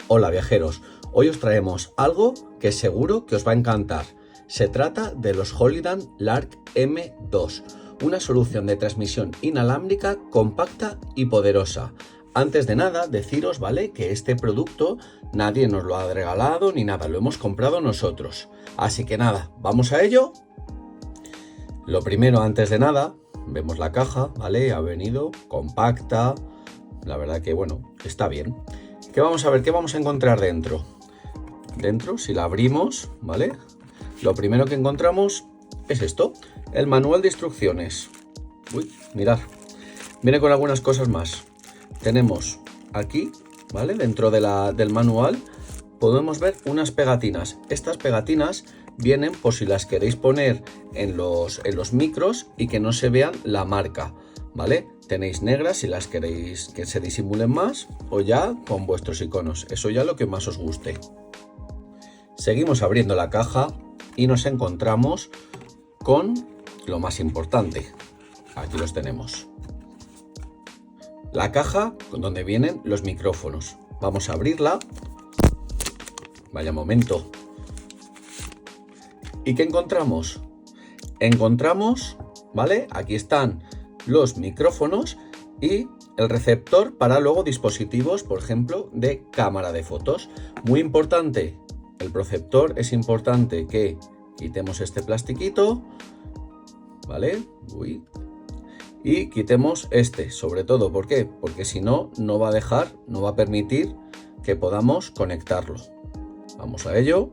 Hola viajeros, hoy os traemos algo que seguro que os va a encantar. Se trata de los Holidan Lark M2, una solución de transmisión inalámbrica compacta y poderosa. Antes de nada, deciros, ¿vale?, que este producto nadie nos lo ha regalado ni nada, lo hemos comprado nosotros. Así que nada, ¿vamos a ello? Lo primero, antes de nada, vemos la caja, ¿vale? Ha venido compacta, la verdad que, bueno, está bien. ¿Qué vamos a ver? ¿Qué vamos a encontrar dentro? Dentro, si la abrimos, ¿vale?, lo primero que encontramos es esto, el manual de instrucciones. Uy, mirad, viene con algunas cosas más. Tenemos aquí, ¿vale?, dentro del manual podemos ver unas pegatinas. Estas pegatinas vienen por si las queréis poner en los micros y que no se vean la marca, ¿vale? Tenéis negras si las queréis que se disimulen más, o ya con vuestros iconos, eso ya lo que más os guste. Seguimos abriendo la caja y nos encontramos con lo más importante. Aquí los tenemos. La caja donde vienen los micrófonos. Vamos a abrirla. Vaya momento. ¿Y qué encontramos? Encontramos, ¿vale? Aquí están los micrófonos y el receptor para luego dispositivos, por ejemplo, de cámara de fotos. Muy importante, el receptor es importante que quitemos este plastiquito, ¿vale? Uy. Y quitemos este, sobre todo, ¿por qué? Porque si no, no va a dejar, no va a permitir que podamos conectarlo. Vamos a ello.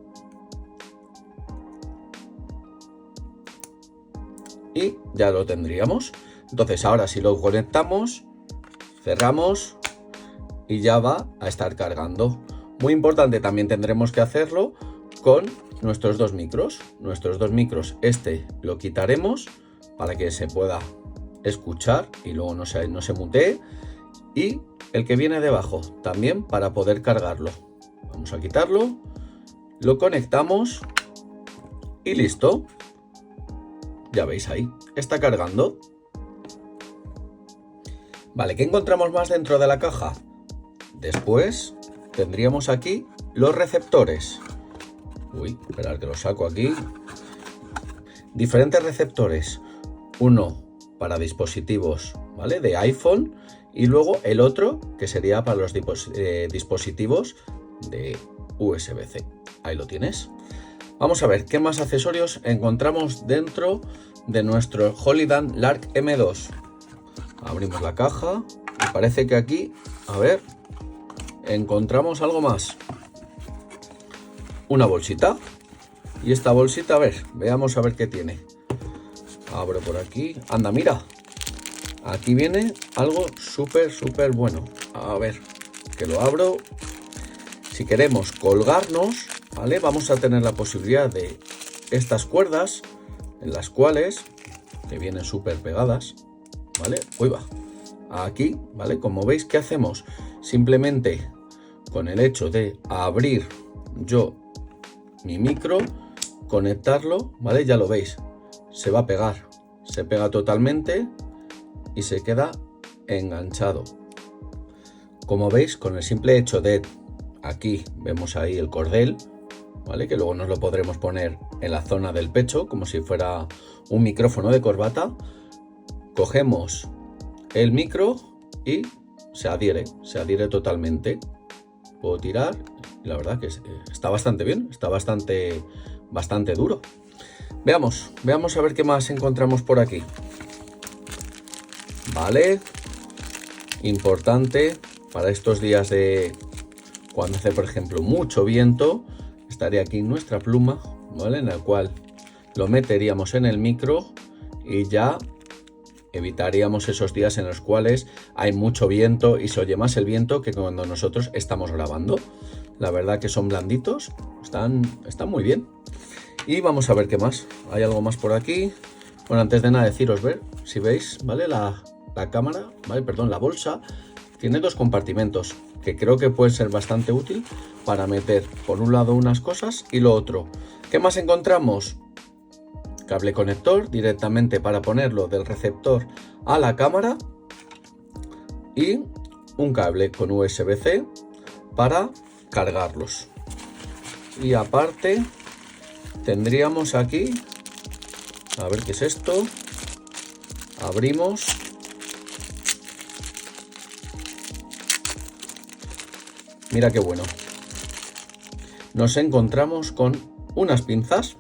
Y ya lo tendríamos. Entonces ahora si lo conectamos, cerramos y ya va a estar cargando. Muy importante, también tendremos que hacerlo con nuestros dos micros. Nuestros dos micros, este lo quitaremos para que se pueda escuchar y luego no se mutee. Y el que viene debajo también para poder cargarlo. Vamos a quitarlo, lo conectamos y listo. Ya veis ahí, está cargando. Vale, ¿qué encontramos más dentro de la caja? Después tendríamos aquí los receptores. Uy, esperad que lo saco aquí. Diferentes receptores. Uno para dispositivos, ¿vale?, de iPhone, y luego el otro que sería para los dispositivos de USB-C. Ahí lo tienes. Vamos a ver qué más accesorios encontramos dentro de nuestro Holidan Lark M2. Abrimos la caja y parece que aquí, a ver, encontramos algo más. Una bolsita. Y esta bolsita, a ver, veamos a ver qué tiene. Abro por aquí. Anda, mira. Aquí viene algo súper bueno. A ver, que lo abro. Si queremos colgarnos, ¿vale?, vamos a tener la posibilidad de estas cuerdas en las cuales, que vienen súper pegadas, ¿vale? Uy, va. Aquí, ¿vale? Como veis, ¿qué hacemos? Simplemente con el hecho de abrir yo mi micro, conectarlo, ¿vale? Ya lo veis, se va a pegar, se pega totalmente y se queda enganchado. Como veis, con el simple hecho de aquí vemos ahí el cordel, ¿vale?, que luego nos lo podremos poner en la zona del pecho como si fuera un micrófono de corbata. Cogemos el micro y se adhiere totalmente. Puedo tirar y la verdad que está bastante bien, está bastante duro. Veamos a ver qué más encontramos por aquí. Vale, importante para estos días de cuando hace, por ejemplo, mucho viento, estaría aquí nuestra pluma, ¿vale?, en la cual lo meteríamos en el micro y ya evitaríamos esos días en los cuales hay mucho viento y se oye más el viento que cuando nosotros estamos grabando. La verdad que son blanditos, están muy bien. Y vamos a ver qué más. Hay algo más por aquí. Bueno, antes de nada deciros, ver si veis, ¿vale?, la cámara, ¿vale?, perdón, la bolsa tiene dos compartimentos que creo que puede ser bastante útil para meter por un lado unas cosas y lo otro. ¿Qué más encontramos? Cable conector directamente para ponerlo del receptor a la cámara y un cable con USB-C para cargarlos. Y aparte tendríamos aquí, a ver qué es esto, abrimos, mira qué bueno, nos encontramos con unas pinzas.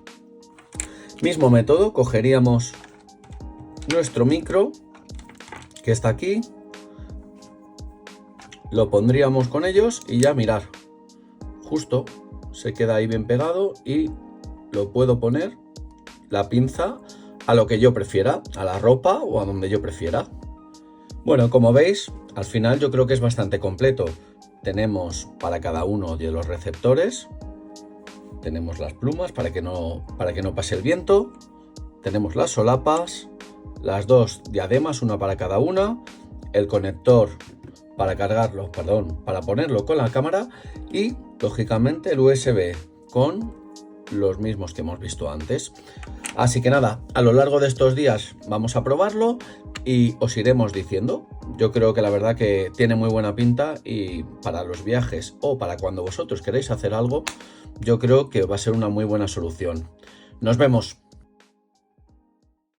Mismo método, cogeríamos nuestro micro que está aquí, lo pondríamos con ellos y ya mirar, justo se queda ahí bien pegado y lo puedo poner la pinza a lo que yo prefiera, a la ropa o a donde yo prefiera. Bueno, como veis, al final yo creo que es bastante completo. Tenemos para cada uno de los receptores, tenemos las plumas para que no pase el viento, tenemos las solapas, las dos diademas, una para cada una, el conector para cargarlo, para ponerlo con la cámara y lógicamente el USB con los mismos que hemos visto antes. Así que nada, a lo largo de estos días vamos a probarlo y os iremos diciendo. Yo creo que la verdad que tiene muy buena pinta y para los viajes o para cuando vosotros queréis hacer algo, yo creo que va a ser una muy buena solución. Nos vemos.